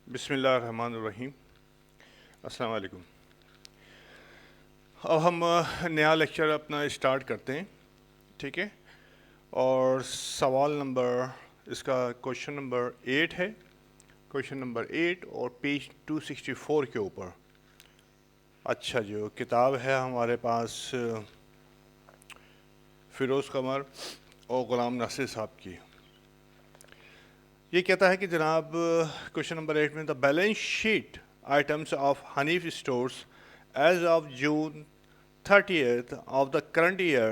बिस्मिल्लाहिर्रहमानिर्रहीम। अस्सलाम वालेकुम। अब हम नया लेक्चर अपना स्टार्ट करते हैं, ठीक है। और सवाल नंबर इसका क्वेश्चन नंबर 8 है, क्वेश्चन नंबर 8 और पेज 264 के ऊपर। अच्छा, जो किताब है हमारे पास फ़िरोज़ कमर और ग़ुलाम नासिर साहब की। ये कहता है कि जनाब क्वेश्चन नंबर 8 में the balance sheet items of Hanif stores as of June 30th of the current year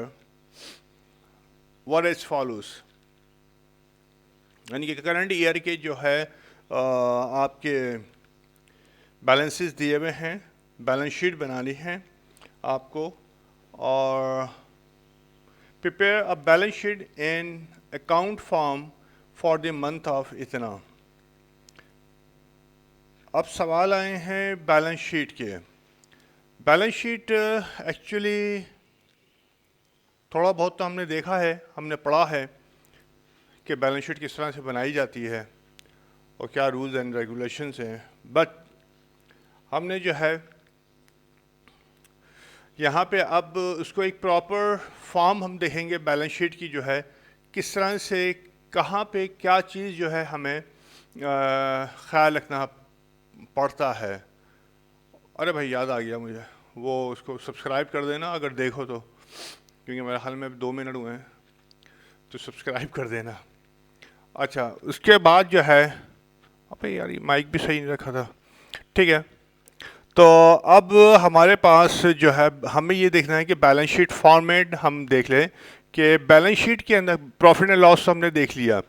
were as follows। यानी कि करंट ईयर के जो है आपके बैलेंसेस दिए हुए हैं, बैलेंस शीट बनानी है आपको, और prepare a balance sheet in account form for the month of इतना। अब सवाल आए हैं बैलेंस शीट के। बैलेंस शीट एक्चुअली थोड़ा बहुत तो हमने देखा है, हमने पढ़ा है कि बैलेंस शीट किस तरह से बनाई जाती है और क्या रूल्स एंड रेगुलेशंस हैं, बट हमने जो है यहाँ पे अब उसको एक प्रॉपर फॉर्म हम देखेंगे बैलेंस शीट की, जो है किस तरह से कहाँ पे क्या चीज़ जो है हमें ख्याल रखना पड़ता है। अरे भाई याद आ गया मुझे, वो उसको सब्सक्राइब कर देना अगर देखो तो, क्योंकि मेरे हाल में 2 मिनट हुए हैं, तो सब्सक्राइब कर देना। अच्छा, उसके बाद जो है, अबे यार ये माइक भी सही नहीं रखा था, ठीक है। तो अब हमारे पास जो है हमें ये देखना है कि बैलेंस शीट फॉर्मेट हम देख लें कि बैलेंस शीट के अंदर प्रॉफिट एंड लॉस हमने देख लिया।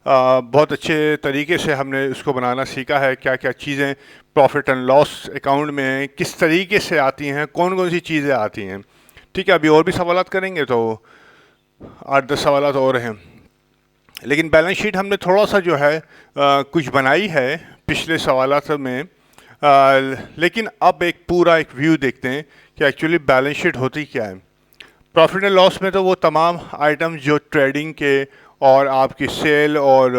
बहुत अच्छे तरीके से हमने उसको बनाना सीखा है, क्या क्या चीज़ें प्रॉफिट एंड लॉस अकाउंट में किस तरीके से आती हैं, कौन कौन सी चीज़ें आती हैं, ठीक है। अभी और भी सवालात करेंगे तो 8-10 सवालात और हैं, लेकिन बैलेंस शीट हमने थोड़ा सा जो है कुछ बनाई है पिछले सवालात में, लेकिन अब एक पूरा एक व्यू देखते हैं कि एक्चुअली बैलेंस शीट होती क्या है। प्रॉफिट एंड लॉस में तो वो तमाम आइटम्स जो ट्रेडिंग के और आपकी सेल और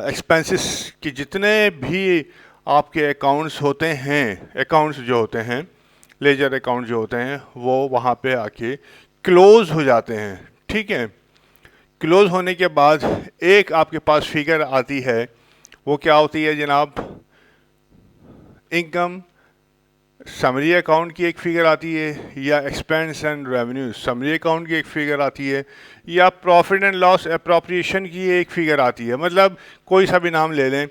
एक्सपेंसेस की जितने भी आपके अकाउंट्स होते हैं, अकाउंट्स जो होते हैं, लेजर अकाउंट जो होते हैं, वो वहाँ पे आके क्लोज हो जाते हैं, ठीक है। क्लोज होने के बाद एक आपके पास फिगर आती है, वो क्या होती है जनाब? इनकम समरी अकाउंट की एक फिगर आती है, या expense and revenue summary account की एक फिगर आती है, या प्रॉफिट एंड लॉस अप्रोप्रिएशन की एक फिगर आती है। मतलब कोई सा भी नाम ले लें,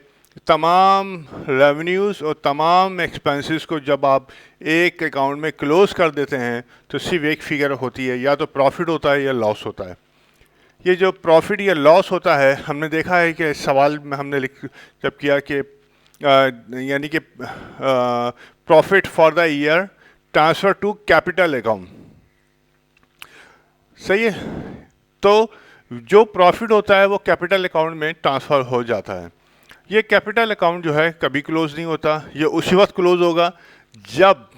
तमाम रेवेन्यूज़ और तमाम एक्सपेंसेस को जब आप एक अकाउंट में क्लोज कर देते हैं तो सिर्फ एक फिगर होती है, या तो प्रॉफिट होता है या लॉस होता है। ये जो प्रॉफिट या लॉस होता है, हमने देखा है कि सवाल में हमने जब किया कि यानी कि profit for the year transfer to capital account, सही है। तो जो प्रॉफिट होता है वो कैपिटल अकाउंट में ट्रांसफ़र हो जाता है। ये कैपिटल अकाउंट जो है कभी क्लोज नहीं होता, ये उसी वक्त क्लोज होगा जब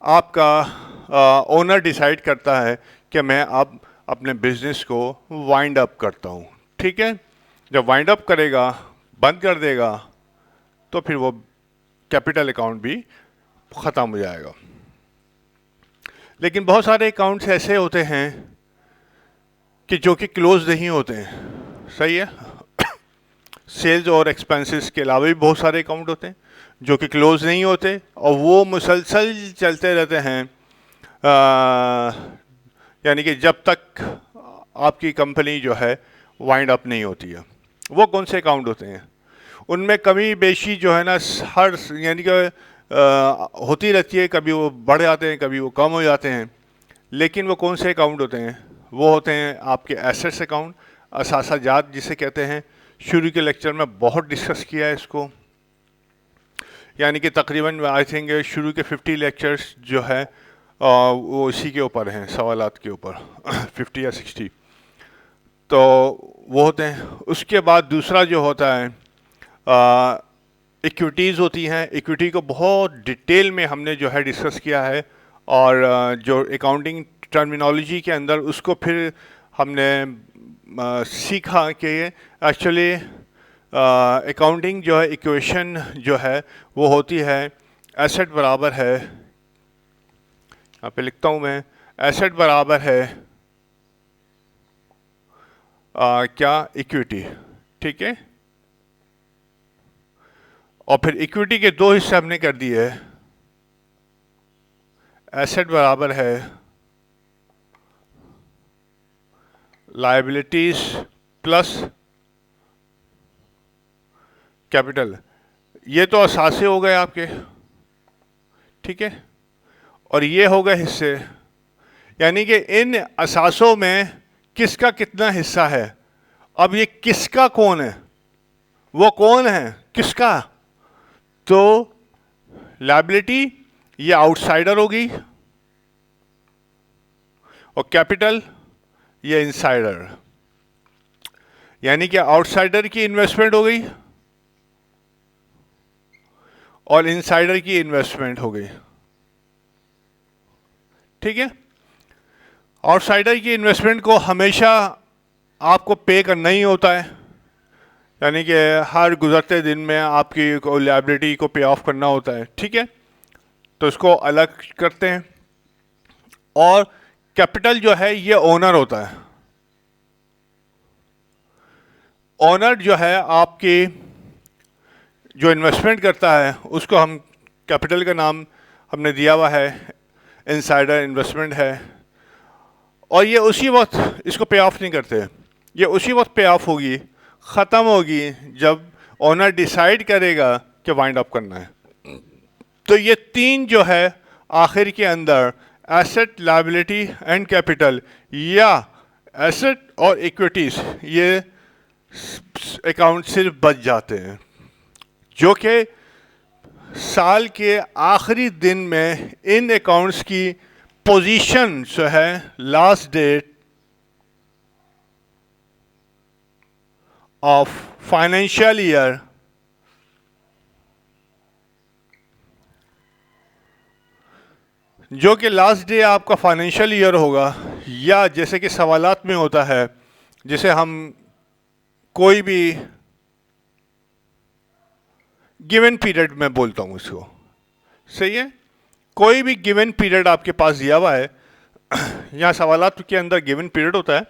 आपका ओनर डिसाइड करता है कि मैं अब अपने बिजनेस को वाइंड अप करता हूँ, ठीक है। जब वाइंड अप करेगा, बंद कर देगा, तो फिर वो कैपिटल अकाउंट भी ख़त्म हो जाएगा। लेकिन बहुत सारे अकाउंट्स ऐसे होते हैं कि जो कि क्लोज नहीं होते हैं, सही है। सेल्स और एक्सपेंसेस के अलावा भी बहुत सारे अकाउंट होते हैं जो कि क्लोज नहीं होते, और वो मुसलसल चलते रहते हैं, यानी कि जब तक आपकी कंपनी जो है वाइंड अप नहीं होती है। वो कौन से अकाउंट होते हैं? उनमें कमी बेशी जो है ना, हर यानी कि होती रहती है, कभी वो बढ़ जाते हैं, कभी वो कम हो जाते हैं। लेकिन वो कौन से अकाउंट होते हैं? वो होते हैं आपके एसेट्स अकाउंट, असासाजात जिसे कहते हैं। शुरू के लेक्चर में बहुत डिस्कस किया है इसको, यानी कि तकरीबन आई थिंक शुरू के 50 लेक्चर्स जो है वो इसी के ऊपर हैं, सवालात के ऊपर 50 या 60, तो वो होते हैं। उसके बाद दूसरा जो होता है इक्विटीज़ होती हैं। इक्विटी को बहुत डिटेल में हमने जो है डिस्कस किया है, और जो अकाउंटिंग टर्मिनोलॉजी के अंदर उसको फिर हमने सीखा कि एक्चुअली अकाउंटिंग जो है इक्वेशन जो है वो होती है एसेट बराबर है, यहाँ पे लिखता हूँ मैं, एसेट बराबर है क्या, इक्विटी। ठीक है, और फिर इक्विटी के दो हिस्से हमने कर दिए, एसेट बराबर है लायबिलिटीज प्लस कैपिटल। ये तो असासे हो गए आपके, ठीक है, और ये हो गए हिस्से, यानी कि इन असासों में किसका कितना हिस्सा है। अब ये किसका कौन है, वो कौन है किसका, तो लायबिलिटी ये आउटसाइडर होगी और कैपिटल ये इनसाइडर, यानी कि आउटसाइडर की इन्वेस्टमेंट हो गई और इनसाइडर की इन्वेस्टमेंट हो गई। ठीक है, आउटसाइडर की इन्वेस्टमेंट को हमेशा आपको पे करना ही होता है, यानी कि हर गुजरते दिन में आपकी लायबिलिटी को पे ऑफ करना होता है। ठीक है, तो इसको अलग करते हैं। और कैपिटल जो है ये ओनर होता है, ओनर जो है आपकी जो इन्वेस्टमेंट करता है उसको हम कैपिटल का नाम हमने दिया हुआ है, इनसाइडर इन्वेस्टमेंट है। और ये उसी वक्त इसको पे ऑफ नहीं करते, ये उसी वक्त पे ऑफ होगी, ख़त्म होगी जब ओनर डिसाइड करेगा कि वाइंड अप करना है। तो ये तीन जो है आखिर के अंदर एसेट, लायबिलिटी एंड कैपिटल, या एसेट और इक्विटीज, ये अकाउंट सिर्फ बच जाते हैं, जो कि साल के आखिरी दिन में इन अकाउंट्स की पोजीशन जो है last date of financial year जो कि लास्ट डे आपका फाइनेंशियल ईयर होगा, या जैसे कि सवालात में होता है, जिसे हम कोई भी गिवन पीरियड में बोलता हूँ इसको, सही है, कोई भी गिवन पीरियड आपके पास दिया हुआ है, यहाँ सवालात के अंदर गिवन पीरियड होता है,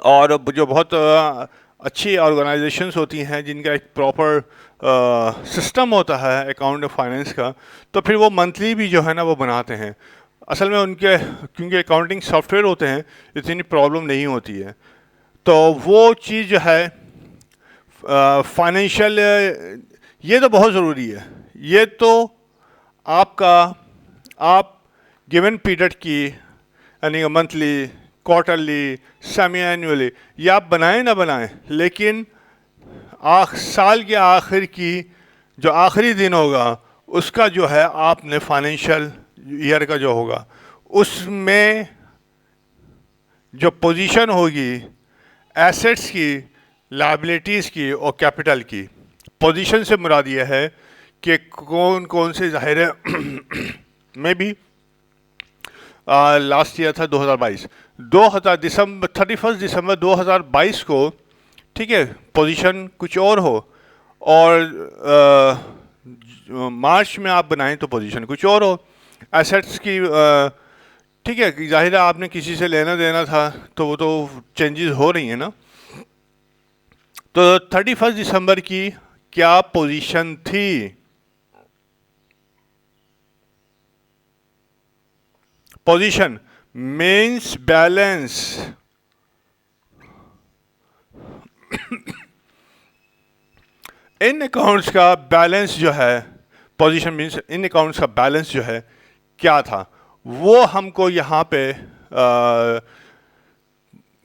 और जो बहुत अच्छी ऑर्गेनाइजेशंस होती हैं जिनका एक प्रॉपर सिस्टम होता है अकाउंट फाइनेंस का, तो फिर वो मंथली भी जो है ना वो बनाते हैं। असल में उनके क्योंकि अकाउंटिंग सॉफ्टवेयर होते हैं इतनी प्रॉब्लम नहीं होती है, तो वो चीज़ जो है फाइनेंशियल, ये तो बहुत ज़रूरी है। ये तो आपका आप गिवन पीरियड की यानी मंथली, क्वार्टरली, सेमी एनुअली, ये आप बनाएं ना बनाएं, लेकिन साल के आखिर की जो आखिरी दिन होगा उसका जो है आपने फाइनेंशियल ईयर का जो होगा उसमें जो पोजीशन होगी एसेट्स की, लायबिलिटीज़ की और कैपिटल की, पोजीशन से मुराद ये है कि कौन कौन से ज़ाहिर है में भी लास्ट ईयर था 2022, 31 दिसंबर 2022 को, ठीक है, पोजीशन कुछ और हो, और मार्च में आप बनाएं तो पोजीशन कुछ और हो एसेट्स की। ठीक है, जाहिर है आपने किसी से लेना देना था तो वो तो चेंजेस हो रही हैं ना। तो 31 दिसंबर की क्या पोजीशन थी, पोजीशन मीन्स बैलेंस, इन अकाउंट्स का बैलेंस जो है, पोजीशन मीन्स इन अकाउंट्स का बैलेंस जो है क्या था, वो हमको यहाँ पे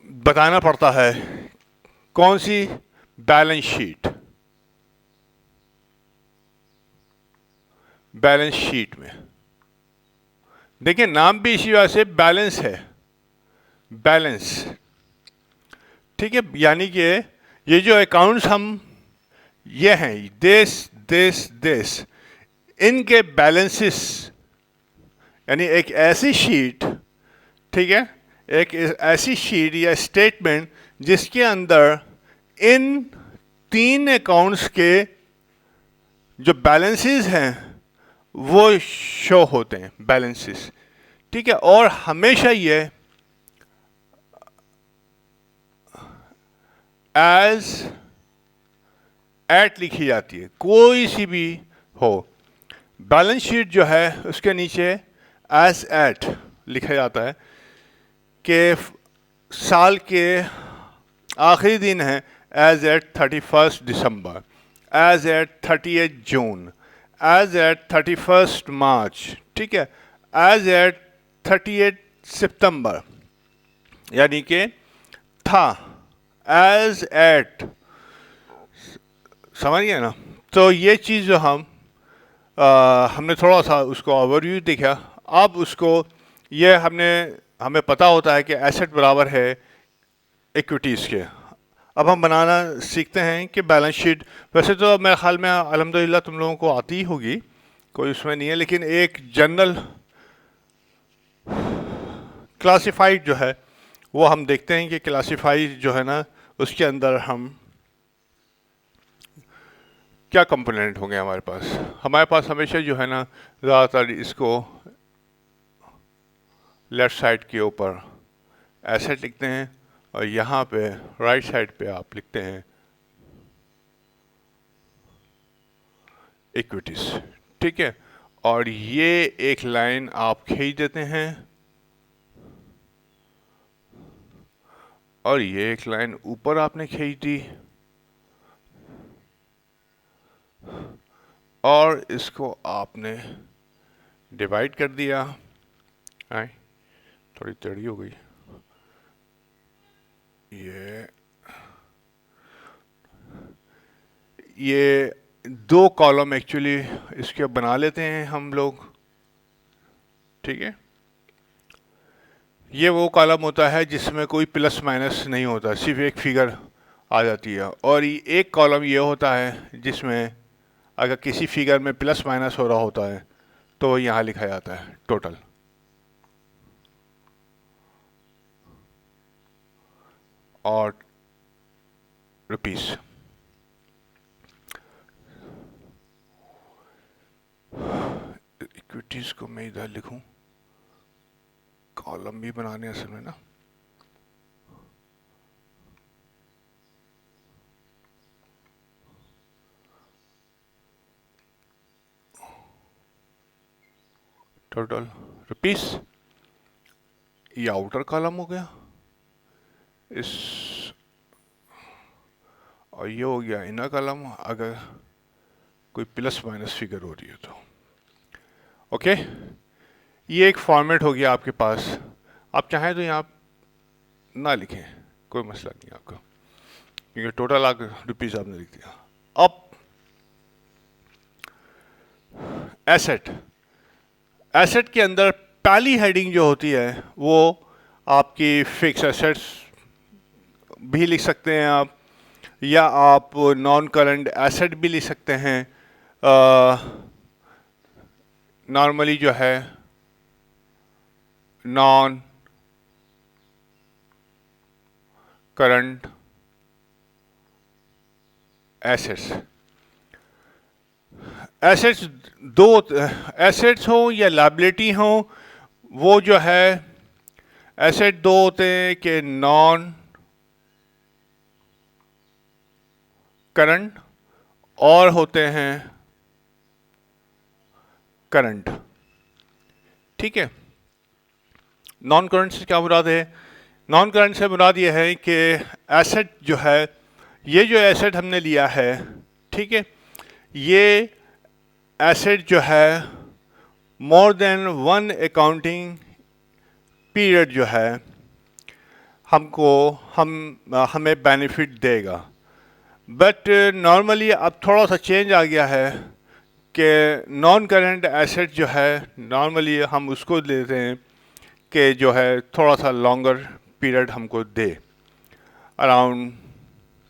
बताना पड़ता है। कौन सी, बैलेंस शीट, बैलेंस शीट में देखिए नाम भी इसी वजह से बैलेंस है, बैलेंस, ठीक है, यानी कि ये जो अकाउंट्स हम ये हैं देश देश देश, इनके बैलेंसेस, यानी एक ऐसी शीट, ठीक है, एक ऐसी शीट या स्टेटमेंट जिसके अंदर इन 3 अकाउंट्स के जो बैलेंसेस हैं वो शो होते हैं, बैलेंसेस, ठीक है। और हमेशा ये एज एट लिखी जाती है, कोई सी भी हो। बैलेंस शीट जो है उसके नीचे एज एट लिखा जाता है कि साल के आखिरी दिन है एज एट 31 दिसंबर, एज एट 30 जून, एज एट 31 मार्च, ठीक है, एज एट 30 सितंबर, यानी कि था, एज एट, समझ गए ना। तो ये चीज़ जो हमने थोड़ा सा उसको ओवरव्यू देखा। अब उसको ये हमें पता होता है कि एसेट बराबर है इक्विटीज़ के। अब हम बनाना सीखते हैं कि बैलेंस शीट, वैसे तो मेरे ख्याल में अल्हम्दुलिल्लाह तुम लोगों को आती ही होगी, कोई उसमें नहीं है, लेकिन एक जनरल क्लासिफाइड जो है वो हम देखते हैं कि क्लासिफाइड जो है ना उसके अंदर हम क्या कंपोनेंट होंगे हमारे पास हमेशा जो है ना ज़्यादातर इसको लेफ़्ट साइड के ऊपर एसेट लिखते हैं और यहाँ पे राइट साइड पे आप लिखते हैं इक्विटीज, ठीक है। और ये एक लाइन आप खींच देते हैं और ये एक लाइन ऊपर आपने खींच दी और इसको आपने डिवाइड कर दिया। आए थोड़ी टेढ़ी हो गई ये 2 कॉलम एक्चुअली इसके बना लेते हैं हम लोग, ठीक है। ये वो कॉलम होता है जिसमें कोई प्लस माइनस नहीं होता, सिर्फ एक फिगर आ जाती है। और एक कॉलम ये होता है जिसमें अगर किसी फिगर में प्लस माइनस हो रहा होता है तो यहाँ लिखा जाता है टोटल। और रुपीस, इक्विटीज को मैं इधर लिखूं, कॉलम भी बनाने असल में ना, टोटल रुपीस, ये आउटर कॉलम हो गया इस, और ये हो गया इनर कॉलम अगर कोई प्लस माइनस फिगर हो रही है तो। ओके, ये एक फॉर्मेट हो गया आपके पास। आप चाहें तो यहाँ ना लिखें, कोई मसला नहीं आपका, क्योंकि टोटल आकर रुपीस आपने लिख दिया। अब एसेट के अंदर पहली हेडिंग जो होती है वो आपकी फिक्स एसेट्स भी लिख सकते हैं आप, या आप नॉन करंट एसेट भी लिख सकते हैं। नॉर्मली जो है नॉन करंट एसेट्स, दो एसेट्स हो या लायबिलिटी हो, वो जो है एसेट दो होते हैं कि नॉन करंट और होते हैं करंट, ठीक है। नॉन करंट से क्या मुराद है? नॉन करंट से मुराद ये है कि एसेट जो है, ये जो एसेट हमने लिया है, ठीक है, ये एसेट जो है मोर देन 1 अकाउंटिंग पीरियड जो है हमें बेनिफिट देगा। बट नॉर्मली अब थोड़ा सा चेंज आ गया है कि नॉन करंट एसेट जो है नॉर्मली हम उसको लेते हैं कि जो है थोड़ा सा लॉन्गर पीरियड हमको दे, around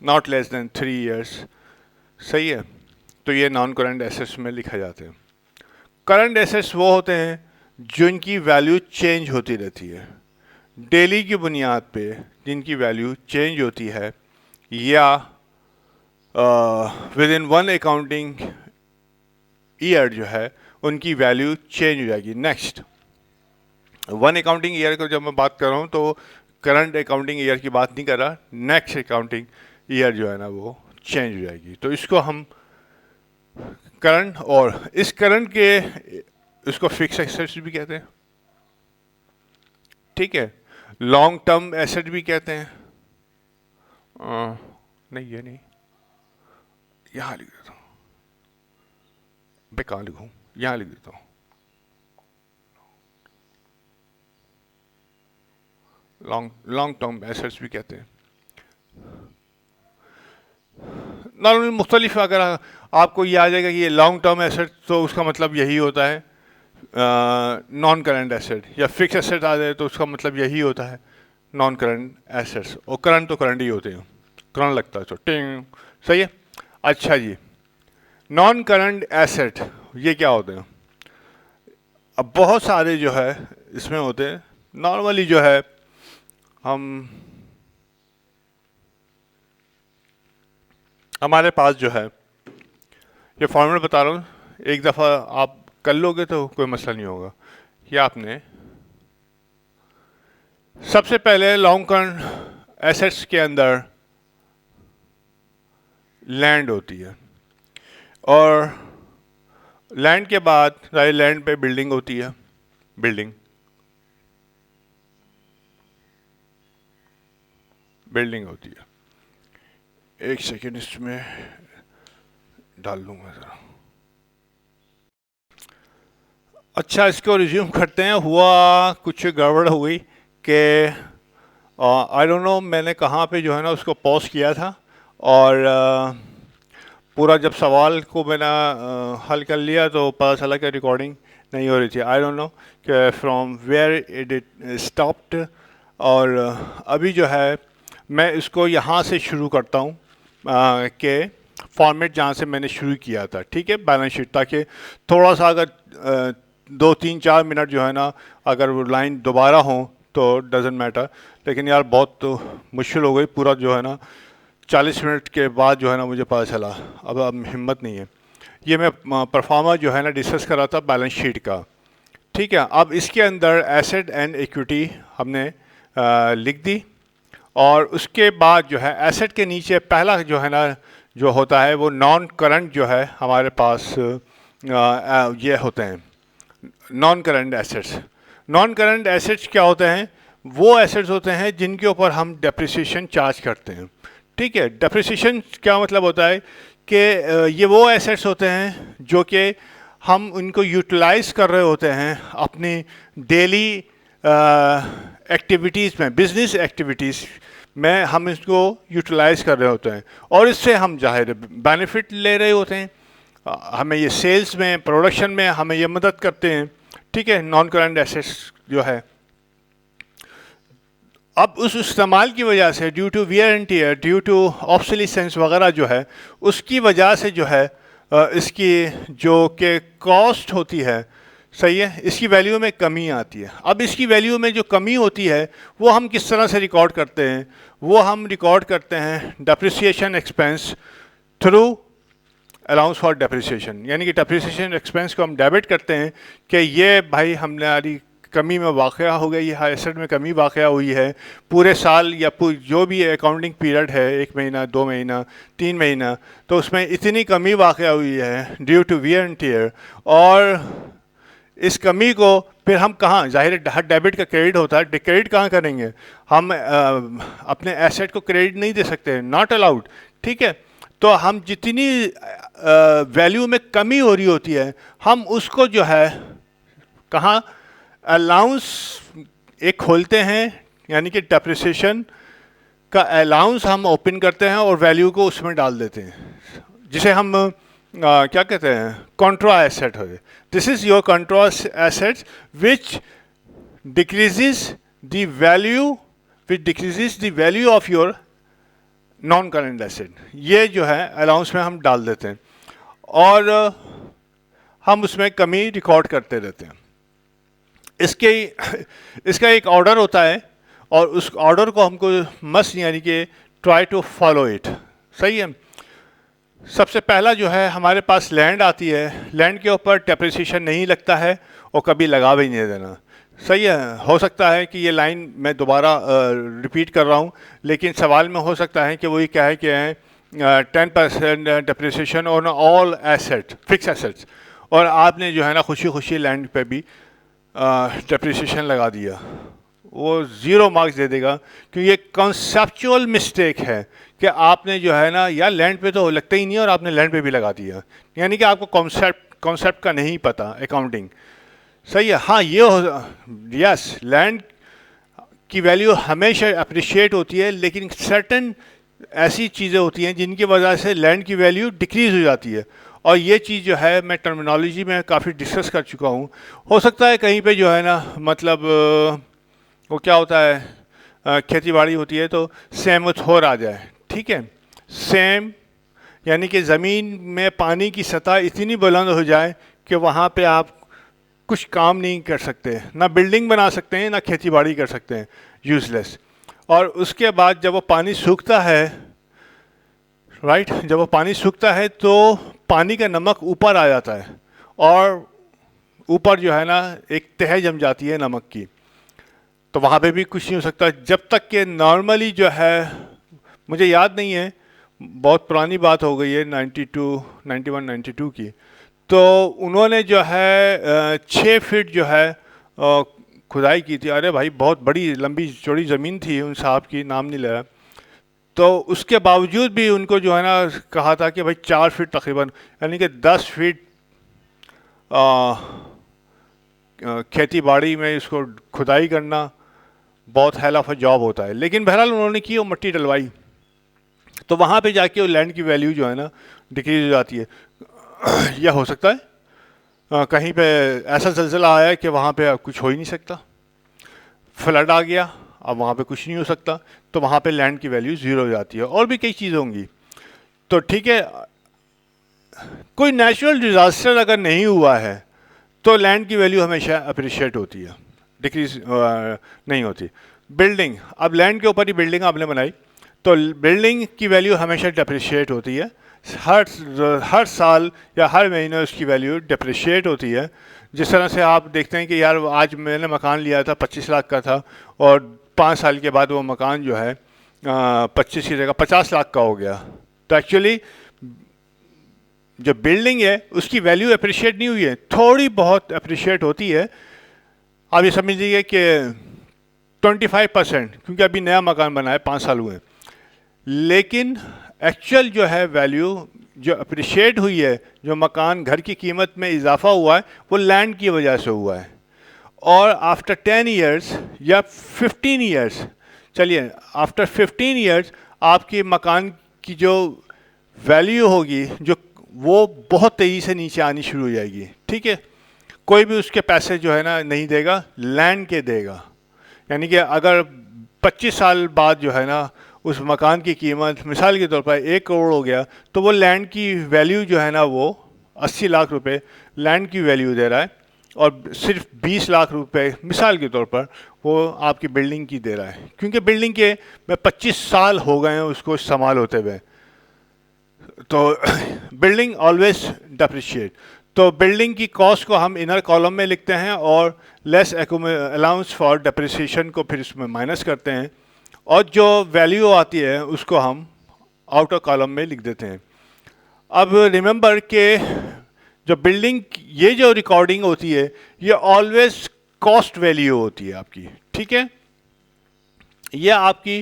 not less than 3 years, सही है। तो ये नॉन करंट एसेट्स में लिखा जाते हैं। करंट एसेट्स वो होते हैं जिनकी वैल्यू चेंज होती रहती है, डेली की बुनियाद पे जिनकी वैल्यू चेंज होती है, या with in one accounting year जो है उनकी वैल्यू चेंज हो जाएगी। नेक्स्ट, वन अकाउंटिंग ईयर को जब मैं बात कर रहा हूँ तो करंट अकाउंटिंग ईयर की बात नहीं कर रहा, नेक्स्ट अकाउंटिंग ईयर जो है ना वो चेंज हो जाएगी। तो इसको हम करंट, और इस करंट के इसको फिक्स एसेट्स भी कहते हैं, ठीक है, लॉन्ग टर्म एसेट भी कहते हैं। नहीं ये नहीं, यहाँ लिख देता हूँ, मैं कहाँ लिखूँ, यहाँ लिख देता हूँ, लॉन्ग टर्म एसेट्स भी कहते हैं। नॉर्मली मुख्तलिफ, अगर आपको ये आ जाएगा कि ये लॉन्ग टर्म एसेट तो उसका मतलब यही होता है नॉन करंट एसेट, या फिक्स एसेट आ जाए तो उसका मतलब यही होता है नॉन करंट एसेट्स, और करंट तो करंट ही होते हैं, करंट लगता है तो टिंग, सही है। अच्छा जी, नॉन करंट एसेट ये क्या होते हैं? अब बहुत सारे जो है इसमें होते हैं। नॉर्मली जो है हमारे पास जो है ये फॉर्मूला बता रहा हूँ, एक दफ़ा आप कर लोगे तो कोई मसला नहीं होगा। ये आपने सबसे पहले लॉन्ग करंट एसेट्स के अंदर लैंड होती है, और लैंड के बाद लैंड पे बिल्डिंग होती है, बिल्डिंग होती है। एक सेकेंड इसमें डाल लूँगा ज़रा। अच्छा, इसको रिज्यूम करते हैं। हुआ कुछ गड़बड़ हुई कि आई डोंट नो मैंने कहाँ पे जो है ना उसको पॉज किया था, और पूरा जब सवाल को मैंने हल कर लिया तो पता चला कि रिकॉर्डिंग नहीं हो रही थी। आई डोंट नो कि फ्रॉम वेयर इट स्टॉप्ड, और अभी जो है मैं इसको यहाँ से शुरू करता हूँ कि फॉर्मेट जहाँ से मैंने शुरू किया था, ठीक है, बैलेंस शीट, ताकि थोड़ा सा अगर 2-3-4 मिनट जो है ना अगर वो लाइन दोबारा हो तो डजेंट मैटर, लेकिन यार बहुत तो मुश्किल हो गई, पूरा जो है ना 40 मिनट के बाद जो है ना मुझे पता चला, अब हिम्मत नहीं है। ये मैं परफॉर्मा जो है ना डिस्कस कर रहा था बैलेंस शीट का, ठीक है। अब इसके अंदर एसेट एंड इक्विटी हमने लिख दी, और उसके बाद जो है एसेट के नीचे पहला जो है ना जो होता है वो नॉन करंट जो है हमारे पास ये होते हैं non current assets. Non current assets क्या होते हैं? वो एसेट्स होते हैं जिनके ऊपर हम डेप्रिसिएशन चार्ज करते हैं, ठीक है। डेप्रिसिएशन क्या मतलब होता है कि ये वो एसेट्स होते हैं जो कि हम उनको यूटिलाइज कर रहे होते हैं अपनी डेली एक्टिविटीज़ में, बिजनेस एक्टिविटीज़ में हम इसको यूटिलाइज कर रहे होते हैं, और इससे हम जाहिर बेनिफिट ले रहे होते हैं। हमें ये सेल्स में, प्रोडक्शन में हमें ये मदद करते हैं, ठीक है, नॉन करंट एसेट्स जो है। अब उस इस्तेमाल की वजह से due to wear and tear, due to obsolescence वगैरह जो है उसकी वजह से जो है इसकी जो कि कॉस्ट होती है, सही है, इसकी वैल्यू में कमी आती है। अब इसकी वैल्यू में जो कमी होती है वो हम किस तरह से रिकॉर्ड करते हैं? वो हम रिकॉर्ड करते हैं depreciation expense through allowance for depreciation, यानी कि डेप्रिसिएशन एक्सपेंस को हम डेबिट करते हैं कि ये भाई हमारी कमी में वाक़या हो गई है, एसेट में कमी वाक़या हुई है पूरे साल या जो भी अकाउंटिंग पीरियड है, 1 महीना, 2 महीना, 3 महीना, तो उसमें इतनी कमी वाक़या हुई है due to wear and tear, और इस कमी को फिर हम कहाँ, जाहिर हर डेबिट का क्रेडिट होता है, क्रेडिट कहाँ करेंगे? हम अपने एसेट को क्रेडिट नहीं दे सकते, नॉट अलाउड, ठीक है। तो हम जितनी वैल्यू में कमी हो रही होती है हम उसको जो है कहाँ अलाउंस एक खोलते हैं, यानी कि डेप्रिसिएशन का अलाउंस हम ओपन करते हैं और वैल्यू को उसमें डाल देते हैं, जिसे हम क्या कहते हैं, कॉन्ट्रा एसेट हो। This is your Contra asset which decreases the value of your non current asset. ये जो है अलाउंस में हम डाल देते हैं और हम उसमें कमी रिकॉर्ड करते रहते हैं। इसका एक ऑर्डर होता है और उस ऑर्डर को हमको मस्ट यानी कि ट्राई टू फॉलो इट, सही है। सबसे पहला जो है हमारे पास लैंड आती है, लैंड के ऊपर डेप्रिसिएशन नहीं लगता है और कभी लगा भी नहीं देना। सही है, हो सकता है कि ये लाइन मैं दोबारा रिपीट कर रहा हूँ, लेकिन सवाल में हो सकता है कि वही क्या है कि 10% depreciation on all asset, fix assets, और आपने जो है ना खुशी खुशी लैंड पे भी डेप्रिसिएशन लगा दिया, वो ज़ीरो मार्क्स दे देगा, क्योंकि ये कॉन्सेप्चुअल मिस्टेक है कि आपने जो है ना या लैंड पे तो लगता ही नहीं और आपने लैंड पे भी लगा दिया, यानी कि आपको कॉन्सेप्ट का नहीं पता अकाउंटिंग। सही है, हाँ ये हो, यस लैंड की वैल्यू हमेशा अप्रिशिएट होती है, लेकिन सर्टन ऐसी चीज़ें होती हैं जिनकी वजह से लैंड की वैल्यू डिक्रीज़ हो जाती है, और ये चीज़ जो है मैं टर्मिनोलॉजी में काफ़ी डिस्कस कर चुका हूँ। हो सकता है कहीं पे जो है ना मतलब वो क्या होता है, खेती बाड़ी होती है तो सेम थोर आ जाए, ठीक है, सेम यानी कि ज़मीन में पानी की सतह इतनी बुलंद हो जाए कि वहाँ पे आप कुछ काम नहीं कर सकते, ना बिल्डिंग बना सकते हैं ना खेती बाड़ी कर सकते हैं, यूज़लेस। और उसके बाद जब वो पानी सूखता है, राइट, जब वो पानी सूखता है तो पानी का नमक ऊपर आ जाता है और ऊपर जो है ना एक तह जम जाती है नमक की, तो वहाँ पे भी कुछ नहीं हो सकता जब तक कि नॉर्मली जो है, मुझे याद नहीं है, बहुत पुरानी बात हो गई है, 92, 91, 92 की, तो उन्होंने जो है 6 फीट जो है खुदाई की थी। अरे भाई बहुत बड़ी लंबी चौड़ी ज़मीन थी उन साहब की, नाम नहीं ले रहा, तो उसके बावजूद भी उनको जो है ना कहा था कि भाई 4 फीट तकरीबन, यानी कि 10 फीट खेती बाड़ी में इसको खुदाई करना बहुत हेल ऑफ अ जॉब होता है। लेकिन बहरहाल उन्होंने की, वो मिट्टी डलवाई, तो वहाँ पे जाके वो लैंड की वैल्यू जो है ना डिक्रीज हो जाती है। यह हो सकता है कहीं पे ऐसा जल्जला आया कि वहाँ पे अब कुछ हो ही नहीं सकता, फ्लड आ गया, अब वहाँ पे कुछ नहीं हो सकता, तो वहाँ पे लैंड की वैल्यू ज़ीरो हो जाती है। और भी कई चीज़ें होंगी, तो ठीक है, कोई नेचुरल डिज़ास्टर अगर नहीं हुआ है तो लैंड की वैल्यू हमेशा अप्रिशिएट होती है, डिक्रीज नहीं होती। बिल्डिंग, अब लैंड के ऊपर ही बिल्डिंग आपने बनाई तो बिल्डिंग की वैल्यू हमेशा डिप्रिशिएट होती है, हर साल या हर महीने उसकी वैल्यू डिप्रिशिएट होती है। जिस तरह से आप देखते हैं कि यार आज मैंने मकान लिया था 25 लाख का था और 5 साल के बाद वो मकान जो है 25 की जगह 50 लाख का हो गया, तो एक्चुअली जो बिल्डिंग है उसकी वैल्यू अप्रिशिएट नहीं हुई है, थोड़ी बहुत अप्रिशिएट होती है। आप ये समझ लीजिए कि 25%, क्योंकि अभी नया मकान बना है 5 साल हुए, लेकिन एक्चुअल जो है वैल्यू जो अप्रिशिएट हुई है, जो मकान घर की कीमत में इजाफा हुआ है, वो लैंड की वजह से हुआ है। और आफ्टर 10 ईयर्स या 15 ईयर्स, चलिए आफ्टर 15 ईयर्स आपके मकान की जो वैल्यू होगी जो वो बहुत तेज़ी से नीचे आनी शुरू हो जाएगी, ठीक है। कोई भी उसके पैसे जो है ना नहीं देगा, लैंड के देगा। यानी कि अगर 25 साल बाद जो है ना उस मकान की कीमत मिसाल के तौर पर 1 करोड़ हो गया, तो वो लैंड की वैल्यू जो है ना वो 80 लाख रुपए लैंड की वैल्यू दे रहा है, और सिर्फ 20 लाख रुपए मिसाल के तौर पर वो आपकी बिल्डिंग की दे रहा है, क्योंकि बिल्डिंग के में 25 साल हो गए हैं उसको इस्तेमाल होते हुए। तो बिल्डिंग ऑलवेज डेप्रिशिएट, तो बिल्डिंग की कॉस्ट को हम इनर कॉलम में लिखते हैं और लेस अलाउंस फॉर डेप्रिसिएशन को फिर इसमें माइनस करते हैं, और जो वैल्यू आती है उसको हम आउटर कॉलम में लिख देते हैं। अब रिमेंबर के जो बिल्डिंग ये जो रिकॉर्डिंग होती है ये ऑलवेज कॉस्ट वैल्यू होती है आपकी, ठीक है। ये आपकी,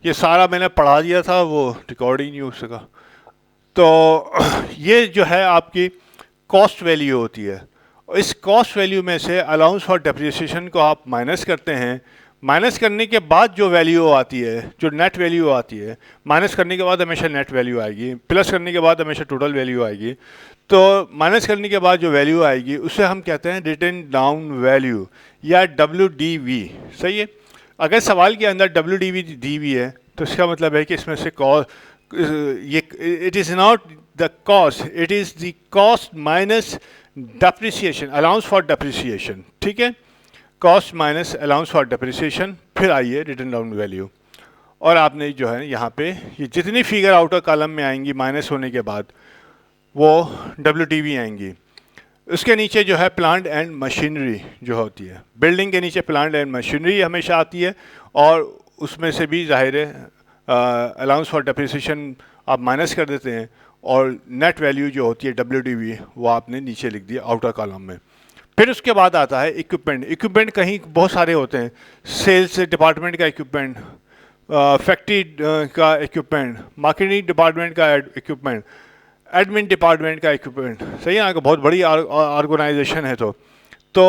ये सारा मैंने पढ़ा दिया था, वो रिकॉर्ड ही नहीं हो सका, तो ये जो है आपकी कॉस्ट वैल्यू होती है। इस कॉस्ट वैल्यू में से अलाउंस फॉर डेप्रिसिएशन को आप माइनस करते हैं, माइनस करने के बाद जो वैल्यू आती है, जो नेट वैल्यू आती है, माइनस करने के बाद हमेशा नेट वैल्यू आएगी, प्लस करने के बाद हमेशा टोटल वैल्यू आएगी, तो माइनस करने के बाद जो वैल्यू आएगी उसे हम कहते हैं रिटन डाउन वैल्यू या WDV। सही है, अगर सवाल के अंदर WDV दी हुई है तो इसका मतलब है कि इसमें से ये it is not the cost, it is the cost minus depreciation, allowance for depreciation, ठीक है, cost minus allowance for depreciation, फिर आइए रिटन डाउन वैल्यू। और आपने जो है यहाँ पे ये जितनी फिगर आउटर कॉलम में आएंगी माइनस होने के बाद वो WDV आएंगी। उसके नीचे जो है प्लांट एंड मशीनरी जो होती है, बिल्डिंग के नीचे प्लांट एंड मशीनरी हमेशा आती है, और उसमें से भी जाहिर है अलाउंस फॉर डेप्रिसिएशन आप माइनस कर देते हैं, और नेट वैल्यू जो होती है WDV वो आपने नीचे लिख दिया आउटर कॉलम में। फिर उसके बाद आता है इक्विपमेंट। इक्विपमेंट कहीं बहुत सारे होते हैं, सेल्स डिपार्टमेंट का इक्विपमेंट, फैक्ट्री का इक्विपमेंट, मार्केटिंग डिपार्टमेंट का इक्विपमेंट, एडमिन डिपार्टमेंट का इक्विपमेंट। सही है ना, बहुत बड़ी ऑर्गेनाइजेशन है। तो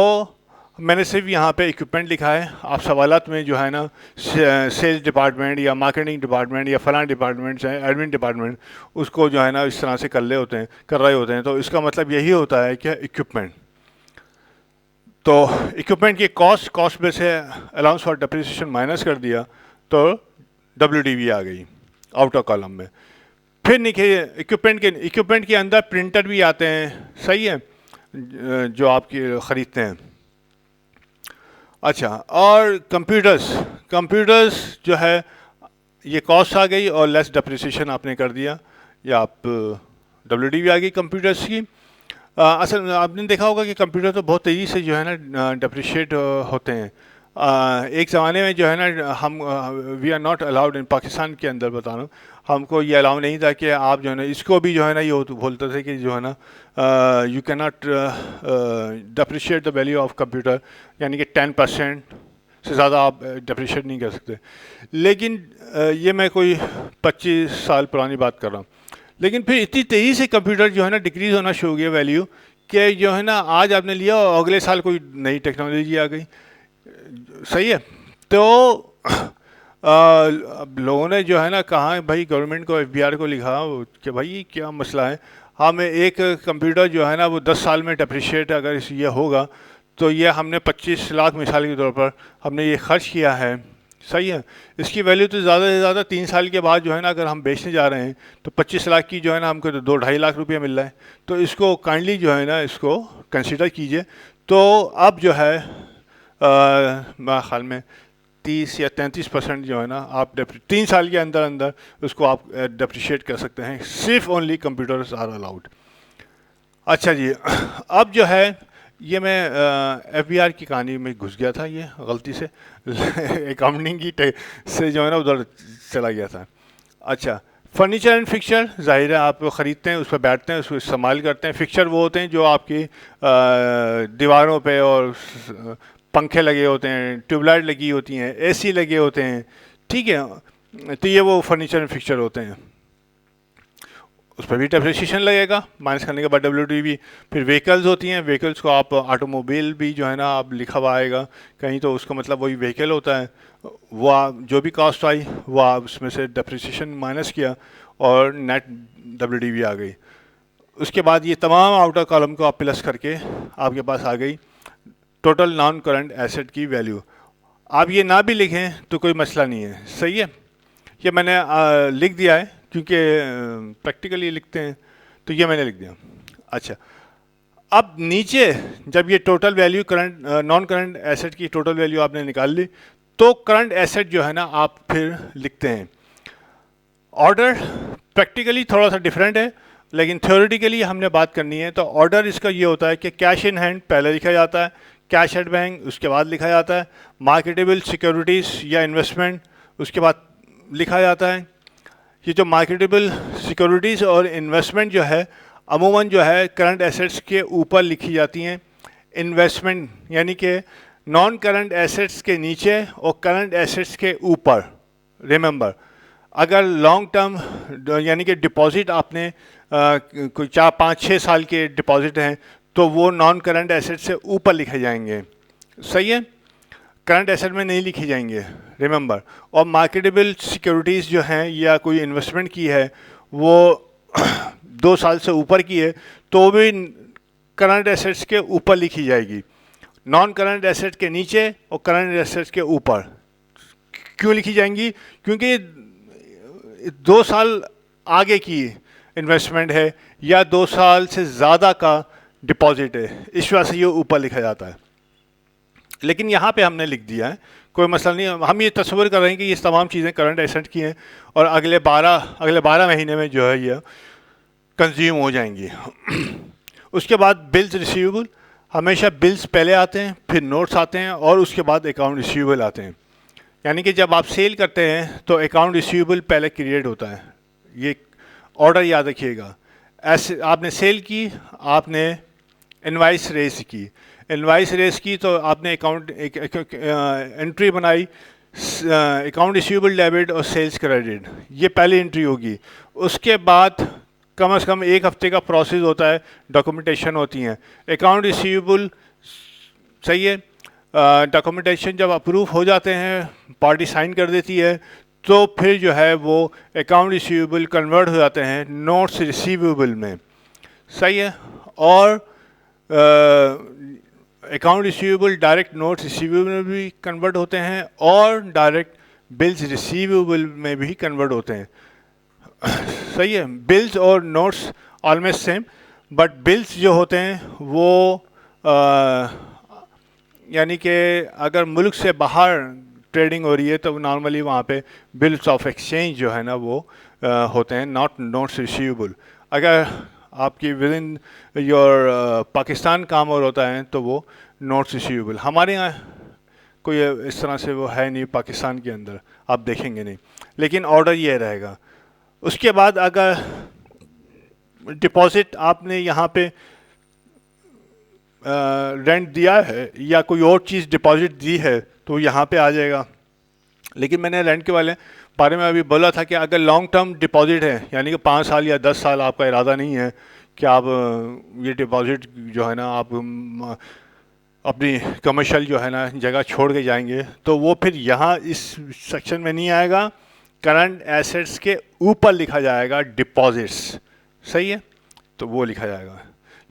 मैंने सिर्फ यहाँ पे इक्विपमेंट लिखा है। आप सवालात में जो है ना सेल्स डिपार्टमेंट या मार्केटिंग डिपार्टमेंट या फलां डिपार्टमेंट या एडमिन डिपार्टमेंट उसको जो है ना इस तरह से कर रहे होते हैं, तो इसका मतलब यही होता है कि इक्विपमेंट। तो इक्विपमेंट की कॉस्ट में से अलाउंस फॉर डेप्रिसिएशन माइनस कर दिया तो WDV आ गई आउटर कॉलम में। फिर देखिए इक्विपमेंट के अंदर प्रिंटर भी आते हैं, सही है, जो आपके ख़रीदते हैं। अच्छा, और कंप्यूटर्स जो है ये कॉस्ट आ गई और लेस डेप्रिसिएशन आपने कर दिया, या आप WDV आ गई कंप्यूटर्स की। असल में आपने देखा होगा कि कंप्यूटर तो बहुत तेज़ी से जो है ना डेप्रिशिएट होते हैं। एक ज़माने में जो है ना हम we are not allowed in Pakistan के अंदर, बता रहा हूँ, हमको ये अलाउ नहीं था कि आप जो है ना इसको भी जो है ना ये बोलते थे कि जो है ना you can not depreciate the value of computer, यानी कि 10% से ज़्यादा आप डेप्रिशिएट नहीं कर सकते। लेकिन ये मैं कोई 25 साल पुरानी बात कर रहा हूँ। लेकिन फिर इतनी तेज़ी से कंप्यूटर जो है ना डिक्रीज़ होना शुरू हो गया वैल्यू, कि जो है ना आज आपने लिया और अगले साल कोई नई टेक्नोलॉजी आ गई। सही है। तो अब लोगों ने जो है ना कहा भाई गवर्नमेंट को, FBR को लिखा कि भाई क्या मसला है, हमें एक कंप्यूटर जो है ना वो 10 साल में डेप्रिशिएट अगर ये होगा तो ये हमने 25 लाख मिसाल के तौर पर हमने ये खर्च किया है। सही है। इसकी वैल्यू तो ज़्यादा से ज़्यादा 3 साल के बाद जो है ना अगर हम बेचने जा रहे हैं तो 25 लाख की जो है ना हमको तो 2-2.5 लाख रुपया मिल रहा है। तो इसको काइंडली जो है ना इसको कंसिडर कीजिए। तो अब जो है मेरे ख्याल में 30 या 33% जो है ना आप 3 साल के अंदर अंदर उसको आप डेप्रिशिएट कर सकते हैं। सिर्फ ओनली कंप्यूटर्स आर अलाउड। अच्छा जी, अब जो है ये मैं FBR की कहानी में घुस गया था, ये गलती से अकाउंटिंग की से जो है ना उधर चला गया था। अच्छा, फर्नीचर एंड फिक्सचर, जाहिर है आप ख़रीदते हैं, उस पर बैठते हैं, उसको इस्तेमाल करते हैं। फिक्सचर वो होते हैं जो आपकी दीवारों पे और पंखे लगे होते हैं, ट्यूबलाइट लगी होती हैं, AC लगे होते हैं, ठीक है। तो ये वो फर्नीचर एंड फिक्सचर होते हैं, उस पर भी डेप्रिसिएशन लगेगा माइनस करने के बाद WDV। फिर व्हीकल्स होती हैं, व्हीकल्स को आप ऑटोमोबाइल भी जो है ना आप लिखा हुआ आएगा कहीं, तो उसका मतलब वही व्हीकल होता है। वो आप जो भी कॉस्ट आई वो आप उसमें से डेप्रिसिएशन माइनस किया और नेट WDV आ गई। उसके बाद ये तमाम आउटर कॉलम को आप प्लस करके आपके पास आ गई टोटल नॉन करंट एसेट की वैल्यू। आप ये ना भी लिखें तो कोई मसला नहीं है, सही है। ये मैंने लिख दिया है क्योंकि प्रैक्टिकली लिखते हैं, तो ये मैंने लिख दिया। अच्छा, अब नीचे जब ये total value current non current asset की टोटल वैल्यू आपने निकाल ली, तो करंट एसेट जो है ना आप फिर लिखते हैं। ऑर्डर प्रैक्टिकली थोड़ा सा डिफरेंट है, लेकिन थ्योरेटिकली हमने बात करनी है। तो ऑर्डर इसका ये होता है कि कैश इन हैंड पहले लिखा जाता है, कैश एट बैंक उसके बाद लिखा जाता है, मार्केटेबल सिक्योरिटीज़ या इन्वेस्टमेंट उसके बाद लिखा जाता है। ये जो मार्केटेबल सिक्योरिटीज़ और इन्वेस्टमेंट जो है अमूमन जो है करंट एसेट्स के ऊपर लिखी जाती हैं। इन्वेस्टमेंट यानी कि नॉन करंट एसेट्स के नीचे और करंट एसेट्स के ऊपर। रिमेंबर, अगर लॉन्ग टर्म यानी कि डिपॉजिट आपने कोई 4-5-6 साल के डिपॉजिट हैं तो वो नॉन करंट एसेट से ऊपर लिखे जाएंगे, सही है, करंट एसेट में नहीं लिखी जाएंगे, रिमेंबर। और मार्केटेबल सिक्योरिटीज़ जो हैं या कोई इन्वेस्टमेंट की है वो 2 साल से ऊपर की है तो भी करंट एसेट्स के ऊपर लिखी जाएगी, नॉन करंट एसेट के नीचे और करंट एसेट्स के ऊपर। क्यों लिखी जाएंगी? क्योंकि 2 साल आगे की इन्वेस्टमेंट है या 2 साल से ज़्यादा का डिपॉजिट है, इस वजह से ये ऊपर लिखा जाता है। लेकिन यहाँ पे हमने लिख दिया है, कोई मसला नहीं। हम ये तस्वीर कर रहे हैं कि ये तमाम चीज़ें करंट एसेट की हैं और अगले 12 महीने में जो है ये कंज्यूम हो जाएंगी। उसके बाद बिल्स रिसीवेबल, हमेशा बिल्स पहले आते हैं, फिर नोट्स आते हैं और उसके बाद अकाउंट रिसीवेबल आते हैं। यानी कि जब आप सेल करते हैं तो अकाउंट रिसीवेबल पहले क्रिएट होता है। ये ऑर्डर याद रखिएगा। ऐसे आपने सेल की, आपने इनवाइस रेस की, इनवाइस रेस की तो आपने अकाउंट एंट्री बनाई, अकाउंट रिसीवेबल डेबिट और सेल्स क्रेडिट, ये पहली एंट्री होगी। उसके बाद कम से कम 1 हफ्ते का प्रोसेस होता है, डॉक्यूमेंटेशन होती हैं। अकाउंट रिसीवेबल सही है, डॉक्यूमेंटेशन जब अप्रूव हो जाते हैं, पार्टी साइन कर देती है, तो फिर जो है वो अकाउंट रिसीवेबल कन्वर्ट हो जाते हैं नोट्स रिसीवेबल में, सही है। और account receivable direct notes receivable में भी कन्वर्ट होते हैं और डायरेक्ट बिल्स रिसीवेबल में भी कन्वर्ट होते हैं, सही है। बिल्स और notes almost same, but bills जो होते हैं वो यानी कि अगर मुल्क से बाहर ट्रेडिंग हो रही है तो नॉर्मली वहाँ पे बिल्स ऑफ एक्सचेंज जो है ना वो होते हैं, नॉट नोट्स रिसीवेबल। अगर आपकी विद इन योर पाकिस्तान काम और होता है तो वो नोट्स रिसीवेबल। हमारे यहाँ कोई इस तरह से वो है नहीं, पाकिस्तान के अंदर आप देखेंगे नहीं, लेकिन ऑर्डर ये रहेगा। उसके बाद अगर डिपॉजिट आपने यहाँ पे रेंट दिया है या कोई और चीज़ डिपॉजिट दी है तो यहाँ पे आ जाएगा। लेकिन मैंने रेंट के बारे में अभी बोला था कि अगर लॉन्ग टर्म डिपॉजिट है, यानी कि 5 साल या 10 साल आपका इरादा नहीं है कि आप ये डिपॉजिट जो है ना आप अपनी कमर्शियल जो है ना जगह छोड़ के जाएंगे, तो वो फिर यहाँ इस सेक्शन में नहीं आएगा। करंट एसेट्स के ऊपर लिखा जाएगा डिपॉजिट्स, सही है, तो वो लिखा जाएगा।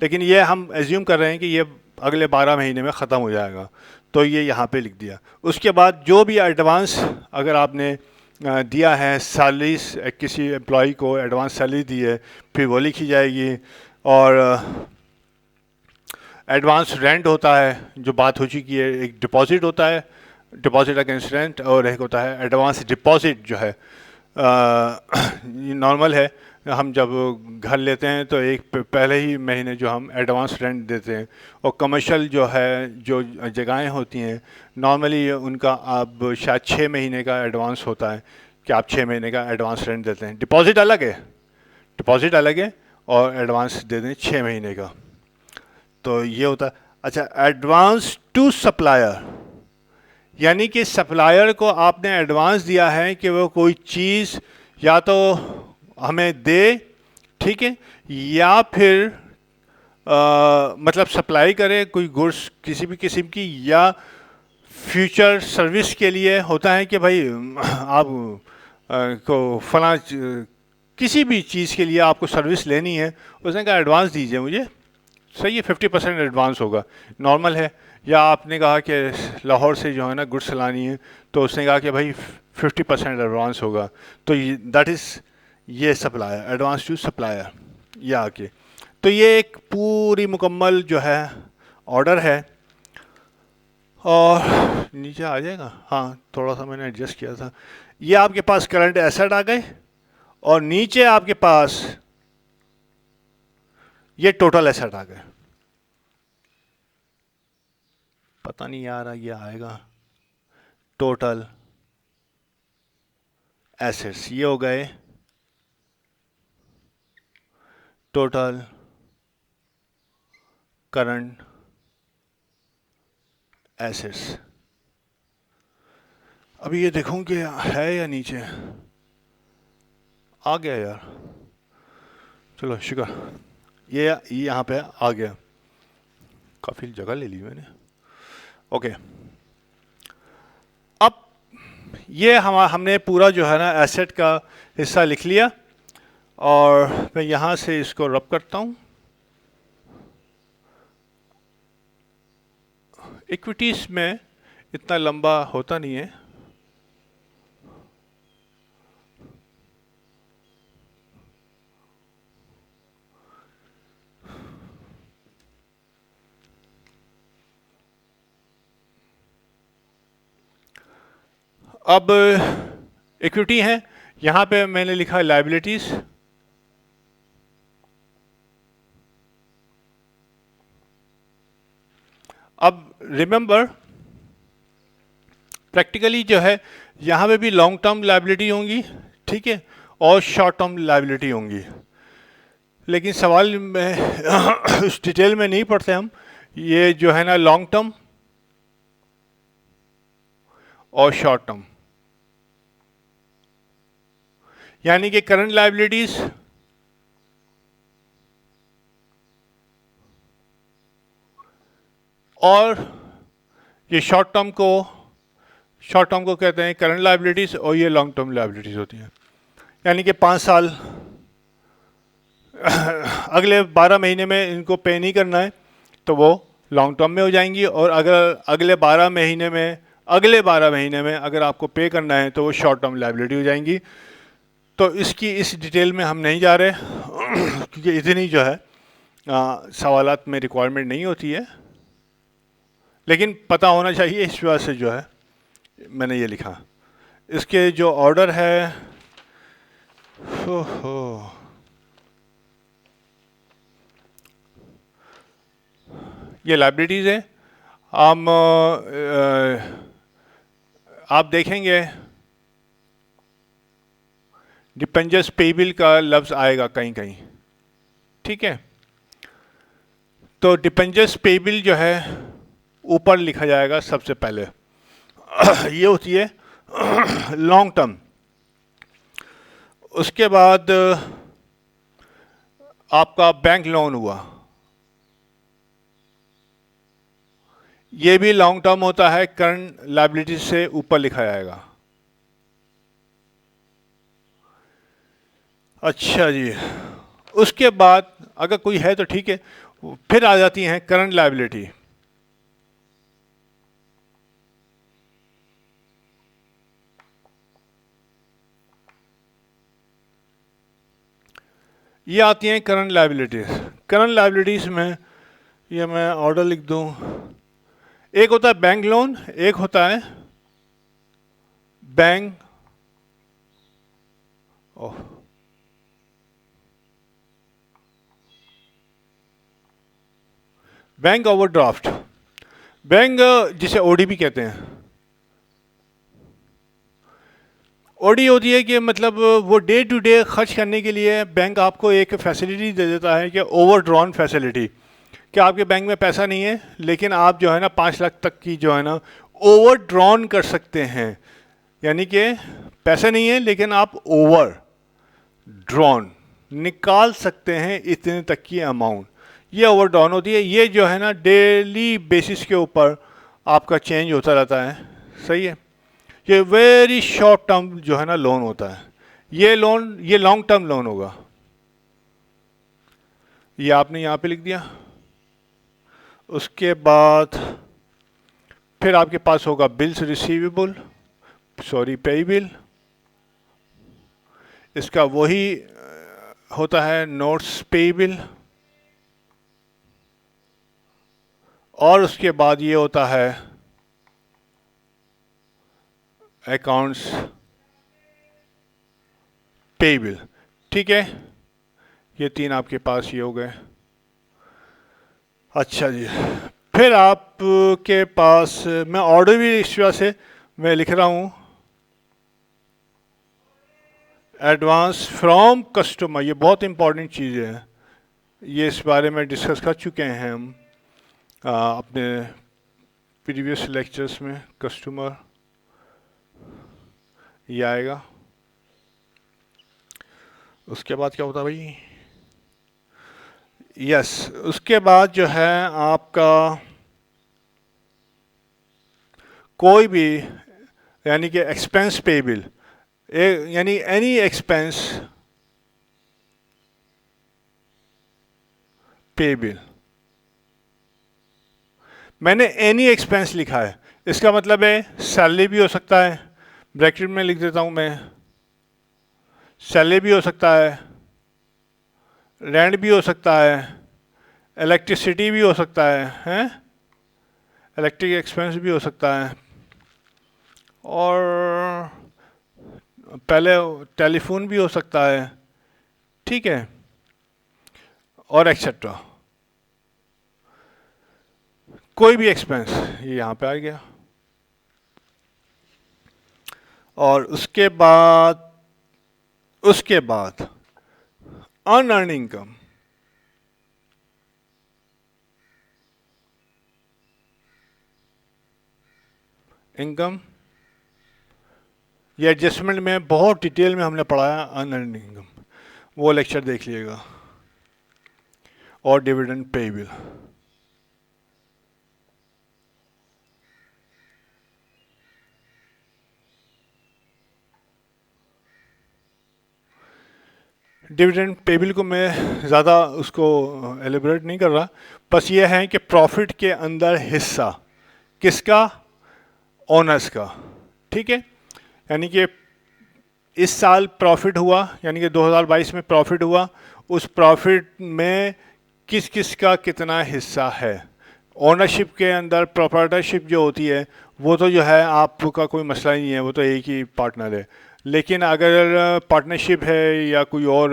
लेकिन ये हम एज्यूम कर रहे हैं कि ये अगले 12 महीने में ख़त्म हो जाएगा, तो ये यहाँ पे लिख दिया। उसके बाद जो भी एडवांस अगर आपने दिया है, सैलरीज किसी एम्प्लॉई को एडवांस सैलरी दी है, फिर वो लिखी जाएगी। और एडवांस रेंट होता है, जो बात हो चुकी है, एक डिपॉजिट होता है, डिपॉजिट अगेंस्ट रेंट, और एक होता है एडवांस डिपॉजिट जो है नॉर्मल है। हम जब घर लेते हैं तो एक पहले ही महीने जो हम एडवांस रेंट देते हैं, और कमर्शियल जो है जो जगहें होती हैं नॉर्मली उनका अब शायद 6 महीने का एडवांस होता है कि आप 6 महीने का एडवांस रेंट देते हैं। डिपॉजिट अलग है, डिपॉजिट अलग है और एडवांस दे दें 6 महीने का, तो ये होता है। अच्छा, एडवांस टू सप्लायर, यानी कि सप्लायर को आपने एडवांस दिया है कि वो कोई चीज़ या तो हमें दे, ठीक है, या फिर मतलब सप्लाई करे कोई गुड्स किसी भी किस्म की, या फ्यूचर सर्विस के लिए होता है कि भाई आप को फला किसी भी चीज़ के लिए आपको सर्विस लेनी है, उसने कहा एडवांस दीजिए मुझे, सही है, 50% एडवांस होगा, नॉर्मल है। या आपने कहा कि लाहौर से जो है ना गुड्स लानी है, तो उसने कहा कि भाई 50% एडवांस होगा, तो दैट इज़ ये सप्लायर, एडवांस टू सप्लायर, ये आके। तो ये एक पूरी मुकम्मल जो है ऑर्डर है। और नीचे आ जाएगा, हाँ थोड़ा सा मैंने एडजस्ट किया था। ये आपके पास करंट एसेट आ गए और नीचे आपके पास ये टोटल एसेट आ गए। पता नहीं यार ये आएगा टोटल एसेट्स, ये हो गए टोटल करंट एसेट्स। अभी ये देखूं कि है या नीचे आ गया यार, चलो शुक्र, ये यहाँ पे आ गया, काफ़ी जगह ले ली मैंने। ओके, अब ये हमने पूरा जो है ना एसेट का हिस्सा लिख लिया, और मैं यहाँ से इसको रब करता हूँ। इक्विटीज़ में इतना लंबा होता नहीं है, अब इक्विटी है, यहाँ पे मैंने लिखा लायबिलिटीज। अब रिमेंबर प्रैक्टिकली जो है यहाँ पे भी लॉन्ग टर्म लायबिलिटी होंगी, ठीक है, और शॉर्ट टर्म लायबिलिटी होंगी। लेकिन सवाल में उस डिटेल में नहीं पढ़ते हम, ये जो है ना लॉन्ग टर्म और शॉर्ट टर्म, यानी कि करंट लायबिलिटीज और ये शॉर्ट टर्म को कहते हैं करंट लायबिलिटीज, और ये लॉन्ग टर्म लायबिलिटीज होती हैं। यानी कि 5 साल अगले 12 महीने में इनको पे नहीं करना है तो वो लॉन्ग टर्म में हो जाएंगी, और अगर अगले 12 महीने में अगर आपको पे करना है तो वो शॉर्ट टर्म लायबिलिटी हो जाएंगी। तो इसकी इस डिटेल में हम नहीं जा रहे क्योंकि इतनी जो है सवालात में रिक्वायरमेंट नहीं होती है, लेकिन पता होना चाहिए, इस वजह से जो है मैंने ये लिखा। इसके जो ऑर्डर है, ये लायबिलिटीज है। हम आप देखेंगे डिपेंजर्स पेबल का लफ्ज़ आएगा कहीं कहीं, ठीक है। तो डिपेंजर्स पेबल जो है ऊपर लिखा जाएगा सबसे पहले। ये होती है लॉन्ग टर्म। उसके बाद आपका बैंक लोन हुआ, ये भी लॉन्ग टर्म होता है, करंट लायबिलिटी से ऊपर लिखा जाएगा। अच्छा जी, उसके बाद अगर कोई है तो ठीक है, फिर आ जाती हैं करंट लायबिलिटी। ये आती हैं करंट लायबिलिटीज। करंट लायबिलिटीज में ये मैं ऑर्डर लिख दूं, एक होता है बैंक लोन, एक होता है बैंक ओवरड्राफ्ट। बैंक जिसे ओडी भी कहते हैं। ओडी होती है कि मतलब वो डे टू डे खर्च करने के लिए बैंक आपको एक फैसिलिटी दे देता है कि ओवर ड्रॉन फैसिलिटी, कि आपके बैंक में पैसा नहीं है लेकिन आप जो है ना 5 लाख तक की जो है ना ओवर ड्रॉन कर सकते हैं। यानी कि पैसा नहीं है लेकिन आप ओवर ड्रॉन निकाल सकते हैं इतने तक की अमाउंट, ये ओवर ड्रॉन होती है। ये जो है ना डेली बेसिस के ऊपर आपका चेंज होता रहता है, सही है। ये वेरी शॉर्ट टर्म जो है ना लोन होता है। ये लॉन्ग टर्म लोन होगा। ये आपने यहाँ पे लिख दिया। उसके बाद फिर आपके पास होगा बिल्स रिसीवेबल, पेएबल। इसका वही होता है नोट्स पेएबल। और उसके बाद ये होता है अकाउंट्स पेएबल, ठीक है। ये 3 आपके पास ये हो गए। अच्छा जी, फिर आपके पास मैं ऑर्डर भी इस वजह से मैं लिख रहा हूँ, एडवांस फ्रॉम कस्टमर। ये बहुत इंपॉर्टेंट चीज़ है, ये इस बारे में डिस्कस कर चुके हैं हम अपने प्रीवियस लेक्चर्स में। कस्टमर ये आएगा। उसके बाद क्या होता है भाई, यस, उसके बाद जो है आपका कोई भी यानी कि एक्सपेंस पेएबल, यानी एनी एक्सपेंस पेएबल। मैंने एनी एक्सपेंस लिखा है, इसका मतलब है सैलरी भी हो सकता है, ब्रैकेट में लिख देता हूं मैं, सैलरी भी हो सकता है, रेंट भी हो सकता है, इलेक्ट्रिसिटी भी हो सकता है, हैं, इलेक्ट्रिक एक्सपेंस भी हो सकता है, और पहले टेलीफोन भी हो सकता है, ठीक है, और एक्सेट्रा, कोई भी एक्सपेंस ये यहाँ पे आ गया। और उसके बाद अनअर्न इनकम, इनकम ये एडजस्टमेंट में बहुत डिटेल में हमने पढ़ाया अनअर्न इनकम, वो लेक्चर देख लीजिएगा। और डिविडेंड पेएबल, डिविडेंड पेएबल को मैं ज़्यादा उसको एलिब्रेट नहीं कर रहा, बस ये है कि प्रॉफिट के अंदर हिस्सा किसका, ओनर्स का, ठीक है। यानी कि इस साल प्रॉफिट हुआ, यानी कि 2022 में प्रॉफिट हुआ, उस प्रॉफिट में किस किस का कितना हिस्सा है। ओनरशिप के अंदर प्रोप्राइटरशिप जो होती है वो तो जो है आपका कोई मसला ही नहीं है, वो तो एक ही पार्टनर है। लेकिन अगर पार्टनरशिप है या कोई और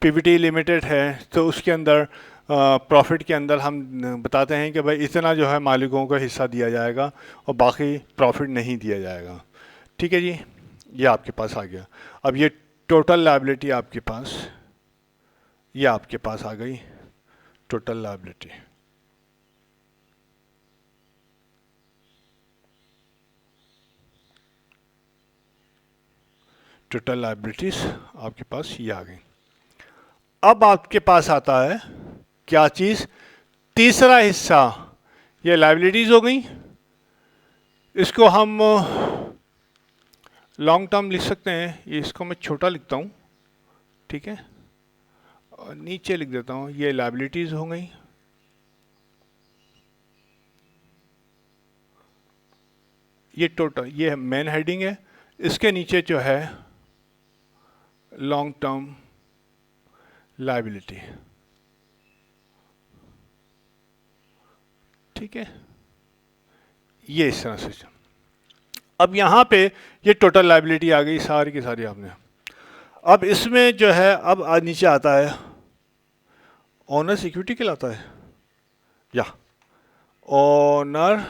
पीवीटी लिमिटेड है तो उसके अंदर प्रॉफिट के अंदर हम बताते हैं कि भाई इतना जो है मालिकों को हिस्सा दिया जाएगा और बाकी प्रॉफिट नहीं दिया जाएगा, ठीक है जी। ये आपके पास आ गया। अब ये टोटल लायबिलिटी आपके पास, ये आपके पास आ गई टोटल लायबिलिटी। टोटल लायबिलिटीज आपके पास ये आ गई। अब आपके पास आता है क्या चीज, तीसरा हिस्सा, ये लायबिलिटीज हो गई। इसको हम लॉन्ग टर्म लिख सकते हैं, ये इसको मैं छोटा लिखता हूँ, ठीक है, और नीचे लिख देता हूँ ये लायबिलिटीज हो गई। ये टोटल, ये मेन हेडिंग है, इसके नीचे जो है लॉन्ग टर्म लायबिलिटी, ठीक है, ये इस तरह से। अब यहाँ पे ये टोटल लायबिलिटी आ गई सारी की सारी आपने। अब इसमें जो है अब नीचे आता है ओनर्स इक्विटी कहलाता है, या ओनर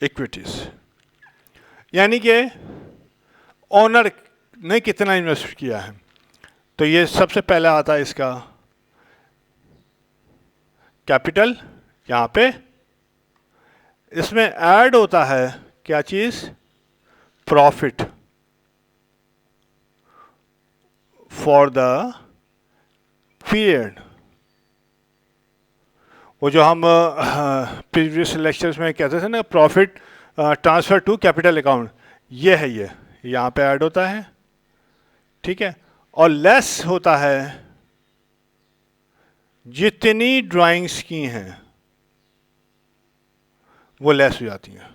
इक्विटीज, यानी कि ओनर ने कितना इन्वेस्ट किया है। तो ये सबसे पहले आता है इसका कैपिटल, यहाँ पे इसमें ऐड होता है क्या चीज, प्रॉफिट फॉर द पीरियड। वो जो हम प्रीवियस लेक्चर्स में कहते थे ना, profit transfer to capital account, ये है, ये यहाँ पे ऐड होता है, ठीक है। और लेस होता है जितनी ड्राइंग्स की हैं वो लेस हो जाती हैं,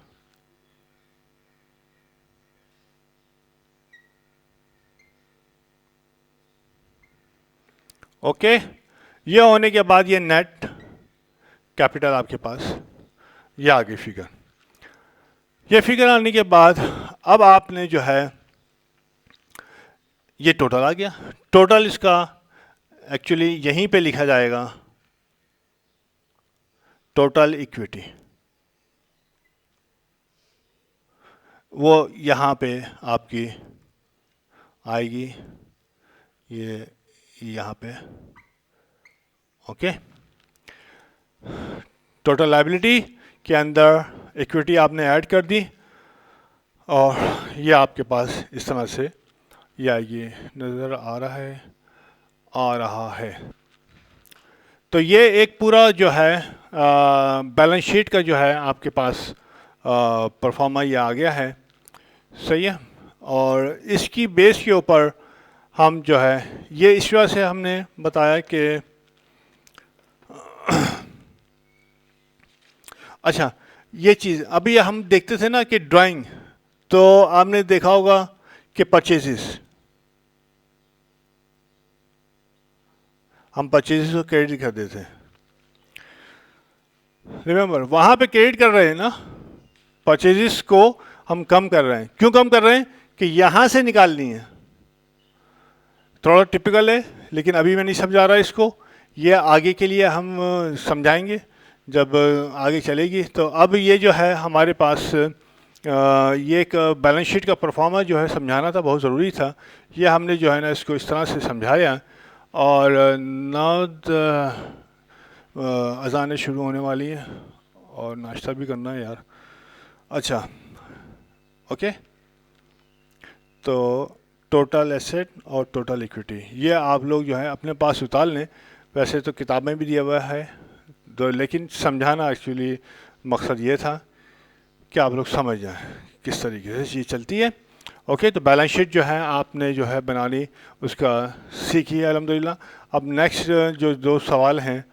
ओके। ये होने के बाद ये नेट कैपिटल आपके पास, ये आ गई फिगर। ये फिगर आने के बाद अब आपने जो है ये टोटल आ गया। टोटल इसका एक्चुअली यहीं पे लिखा जाएगा टोटल इक्विटी, वो यहाँ पे आपकी आएगी, ये यहाँ पे, ओके। टोटल लायबिलिटी के अंदर इक्विटी आपने ऐड कर दी और ये आपके पास इस तरह से या ये नज़र आ रहा है। तो ये एक पूरा जो है बैलेंस शीट का जो है आपके पास परफॉर्मा ये आ गया है, सही है। और इसकी बेस के ऊपर हम जो है ये इस वजह से हमने बताया कि अच्छा, ये चीज़ अभी हम देखते थे ना कि ड्राइंग, तो आपने देखा होगा कि परचेजेस, हम परचेजेस को क्रेडिट कर देते हैं, रिमेंबर वहाँ पे क्रेडिट कर रहे हैं ना, परचेजेस को हम कम कर रहे हैं। क्यों कम कर रहे हैं? कि यहाँ से निकालनी है। थोड़ा टिपिकल है, लेकिन अभी मैं नहीं समझा रहा इसको, ये आगे के लिए हम समझाएंगे जब आगे चलेगी। तो अब ये जो है हमारे पास ये एक बैलेंस शीट का परफॉर्मा जो है समझाना था, बहुत ज़रूरी था। ये हमने जो है ना इसको इस तरह से समझाया। और नाद अज़ानें शुरू होने वाली हैं और नाश्ता भी करना है यार। अच्छा, ओके। तो टोटल एसेट और टोटल इक्विटी ये आप लोग जो है अपने पास उतार लें। वैसे तो किताब में भी दिया हुआ है तो, लेकिन समझाना एक्चुअली मकसद ये था कि आप लोग समझ जाएं किस तरीके से चीज़ चलती है। ओके, तो बैलेंस शीट जो है आपने जो है बनानी उसका सीखी है अल्हम्दुलिल्लाह। अब नेक्स्ट जो दो सवाल हैं,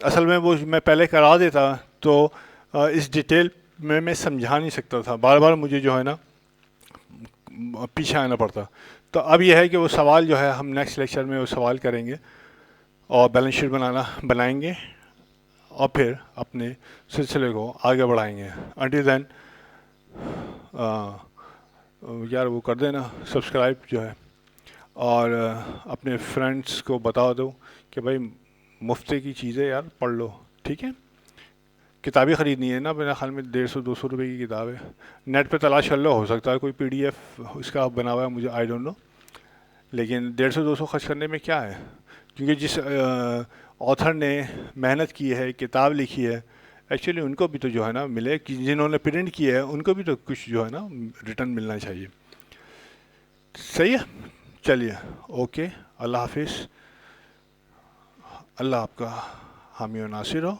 असल में वो मैं पहले करा देता तो इस डिटेल में मैं समझा नहीं सकता था, बार बार मुझे जो है ना पीछे आना पड़ता। तो अब यह है कि वो सवाल जो है हम नेक्स्ट लेक्चर में वो सवाल करेंगे और बैलेंस शीट बनाएंगे और फिर अपने सिलसिले को आगे बढ़ाएंगे। अंटिल देन यार वो कर देना सब्सक्राइब जो है, और अपने फ्रेंड्स को बता दो कि भाई मुफ्ते की चीज़ें यार पढ़ लो, ठीक है। किताबें ख़रीदनी है ना, मेरे ख्याल में 150-200 रुपये की किताब है, नेट पे तलाश कर लो, हो सकता है कोई पीडीएफ इसका बना हुआ है, मुझे आई डोंट नो। लेकिन 150-200 खर्च करने में क्या है, क्योंकि जिस ऑथर ने मेहनत की है, किताब लिखी है, एक्चुअली उनको भी तो जो है ना मिले, कि जिन्होंने प्रिंट किया है उनको भी तो कुछ जो है ना रिटर्न मिलना चाहिए। सही है, चलिए, ओके, अल्लाह हाफिज़। अल्लाह आपका हामी और नासिर हो।